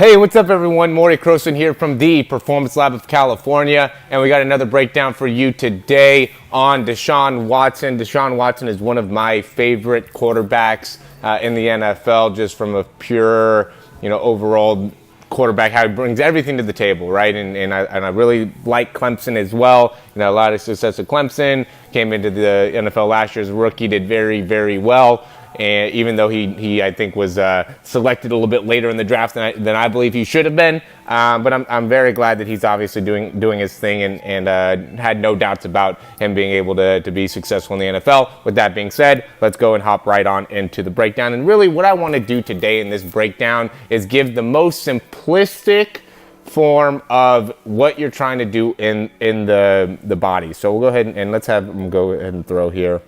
Hey, what's up everyone? Morey Croson here from the Performance Lab of California, and we got another breakdown for you today on Deshaun Watson. Deshaun Watson is one of my favorite quarterbacks in the NFL, just from a pure, overall quarterback, how he brings everything to the table, right? And I really like Clemson as well. A lot of success at Clemson. Came into the NFL last year as a rookie, did very, very well. And even though he I think was selected a little bit later in the draft than I believe he should have been, but I'm very glad that he's obviously doing his thing and had no doubts about him being able to be successful in the NFL. With that being said, let's go and hop right on into the breakdown. And really, what I want to do today in this breakdown is give the most simplistic form of what you're trying to do in the body. So we'll go ahead and let's have him go ahead and throw here.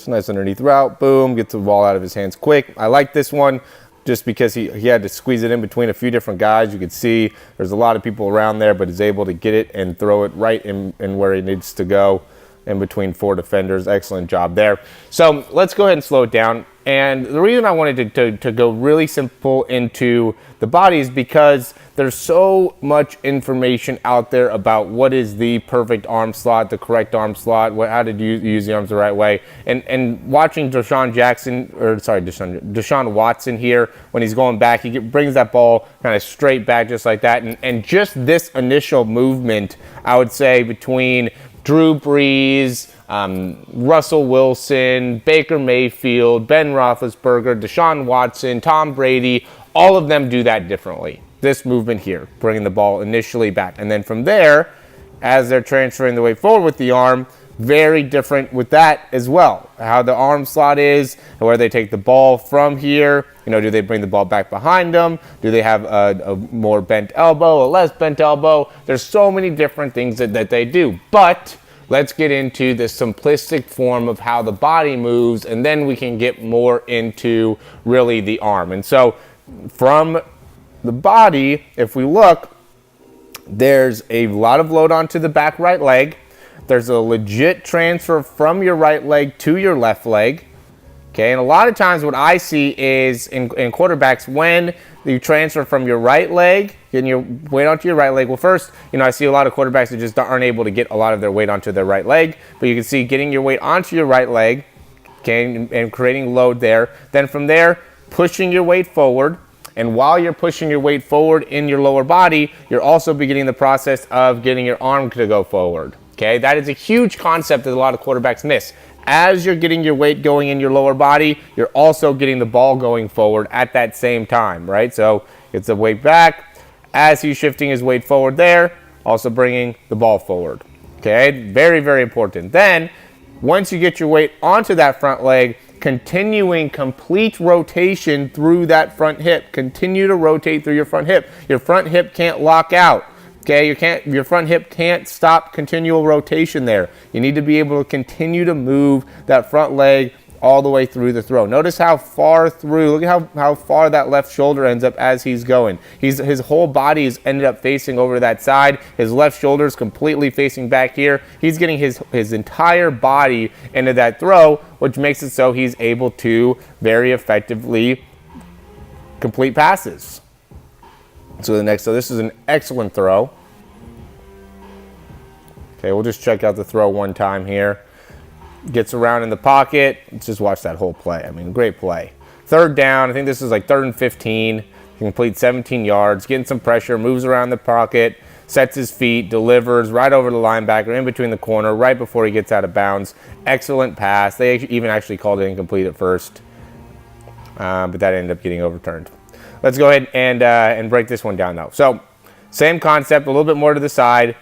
Nice underneath route, boom, gets the ball out of his hands quick. I like this one just because he had to squeeze it in between a few different guys. You could see there's a lot of people around there, but he's able to get it and throw it right in where he needs to go, in between four defenders. Excellent job there. So let's go ahead and slow it down. And the reason I wanted to go really simple into the body is because there's so much information out there about what is the perfect arm slot, the correct arm slot, how to use the arms the right way. And watching Deshaun Watson here, when he's going back, he brings that ball kind of straight back just like that. And just this initial movement, I would say, between Drew Brees, Russell Wilson, Baker Mayfield, Ben Roethlisberger, Deshaun Watson, Tom Brady, all of them do that differently. This movement here, bringing the ball initially back. And then from there, as they're transferring the weight forward with the arm, very different with that as well. How the arm slot is, where they take the ball from here. Do they bring the ball back behind them? Do they have a more bent elbow, a less bent elbow? There's so many different things that they do. But let's get into the simplistic form of how the body moves, and then we can get more into really the arm. And so from the body, if we look, there's a lot of load onto the back right leg. There's a legit transfer from your right leg to your left leg. Okay, and a lot of times what I see is in quarterbacks, when you transfer from your right leg, getting your weight onto your right leg. Well, first, I see a lot of quarterbacks that just aren't able to get a lot of their weight onto their right leg. But you can see getting your weight onto your right leg, okay, and creating load there. Then from there, pushing your weight forward. And while you're pushing your weight forward in your lower body, you're also beginning the process of getting your arm to go forward. Okay, that is a huge concept that a lot of quarterbacks miss. As you're getting your weight going in your lower body, you're also getting the ball going forward at that same time, right? So it's the weight back. As he's shifting his weight forward there, also bringing the ball forward. Okay, very, very important. Then, once you get your weight onto that front leg, continuing complete rotation through that front hip. Continue to rotate through your front hip. Your front hip can't lock out. Okay, your front hip can't stop continual rotation there. You need to be able to continue to move that front leg all the way through the throw. Notice how far through, look at how far that left shoulder ends up as he's going. His whole body is ended up facing over to that side. His left shoulder is completely facing back here. He's getting his entire body into that throw, which makes it so he's able to very effectively complete passes. So this is an excellent throw. Okay, we'll just check out the throw one time here. Gets around in the pocket. Let's just watch that whole play. I mean, great play. Third down. I think this is like 3rd and 15. Complete 17 yards. Getting some pressure. Moves around the pocket. Sets his feet. Delivers right over the linebacker. In between the corner. Right before he gets out of bounds. Excellent pass. They even actually called it incomplete at first. But that ended up getting overturned. Let's go ahead and break this one down though. So, same concept. A little bit more to the side.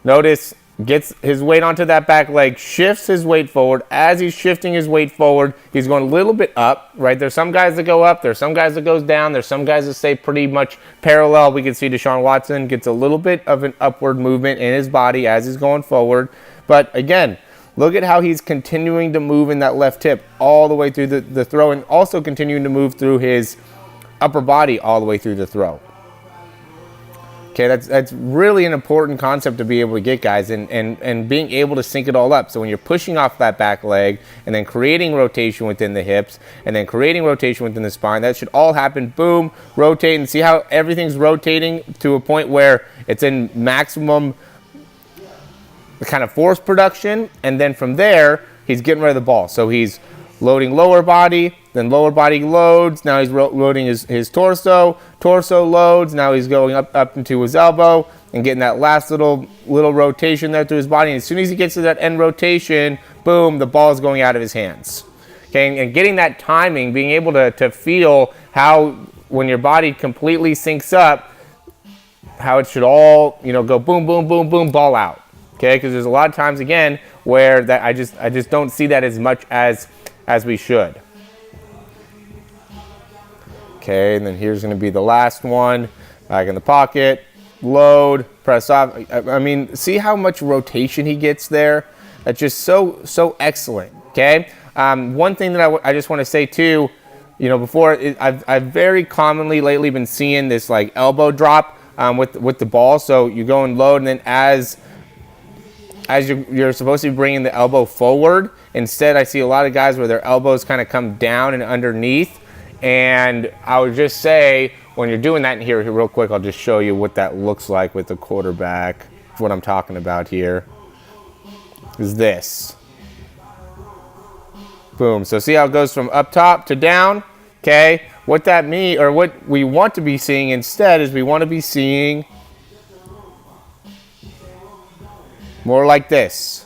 Notice, gets his weight onto that back leg, shifts his weight forward. As he's shifting his weight forward, he's going a little bit up, right? There's some guys that go up, there's some guys that goes down, there's some guys that stay pretty much parallel. We can see Deshaun Watson gets a little bit of an upward movement in his body as he's going forward. But again, look at how he's continuing to move in that left hip all the way through the throw, and also continuing to move through his upper body all the way through the throw. Okay, that's really an important concept to be able to get, guys, and being able to sync it all up. So when you're pushing off that back leg and then creating rotation within the hips and then creating rotation within the spine, that should all happen. Boom, rotate, and see how everything's rotating to a point where it's in maximum kind of force production. And then from there, he's getting rid of the ball. So he's loading lower body, then lower body loads. Now he's loading his torso. Torso loads. Now he's going up into his elbow and getting that last little rotation there through his body. And as soon as he gets to that end rotation, boom, the ball is going out of his hands. Okay, and getting that timing, being able to feel how when your body completely syncs up, how it should all, you know, go boom, boom, boom, boom, ball out. Okay, because there's a lot of times again where that I just don't see that as much as we should. Okay, and then here's going to be the last one. Back in the pocket, load, press off. I mean, see how much rotation he gets there? That's just so excellent. Okay, one thing that I just want to say too, you know, before I've very commonly lately been seeing this like elbow drop with the ball. So you go and load, and then as you're supposed to be bringing the elbow forward. Instead, I see a lot of guys where their elbows kind of come down and underneath. And I would just say, when you're doing that, and here real quick, I'll just show you what that looks like with the quarterback. What I'm talking about here is this. Boom. So see how it goes from up top to down? Okay. What that means, or what we want to be seeing instead, is we want to be seeing more like this.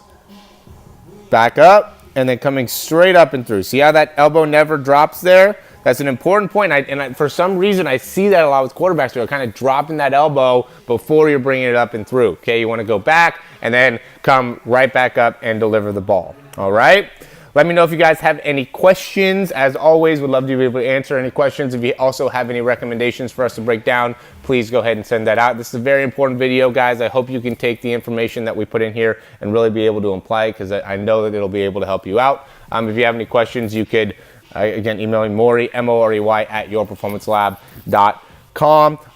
Back up, and then coming straight up and through. See how that elbow never drops there? That's an important point. For some reason, I see that a lot with quarterbacks. They're kind of dropping that elbow before you're bringing it up and through. Okay, you want to go back and then come right back up and deliver the ball. All right? Let me know if you guys have any questions. As always, we'd love to be able to answer any questions. If you also have any recommendations for us to break down, please go ahead and send that out. This is a very important video, guys. I hope you can take the information that we put in here and really be able to apply it, because I know that it'll be able to help you out. If you have any questions, you could, again, email me, Morey, M-O-R-E-Y, @yourperformancelab.com.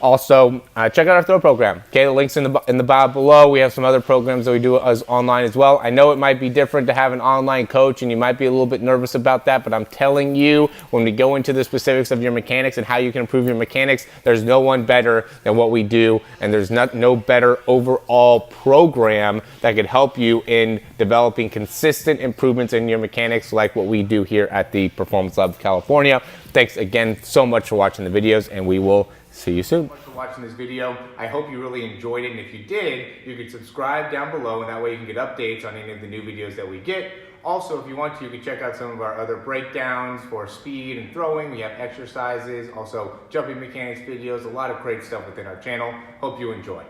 Also, check out our throw program. Okay, the link's in the bio below. We have some other programs that we do as online as well. I know it might be different to have an online coach, and you might be a little bit nervous about that, but I'm telling you, when we go into the specifics of your mechanics and how you can improve your mechanics, there's no one better than what we do, and there's no better overall program that could help you in developing consistent improvements in your mechanics like what we do here at the Performance Lab of California. Thanks again so much for watching the videos, and we will see you soon. Thanks for watching this video. I hope you really enjoyed it, and if you did, you can subscribe down below, and that way you can get updates on any of the new videos that we get. Also, if you want to, you can check out some of our other breakdowns for speed and throwing. We have exercises, also jumping mechanics videos, a lot of great stuff within our channel. Hope you enjoy.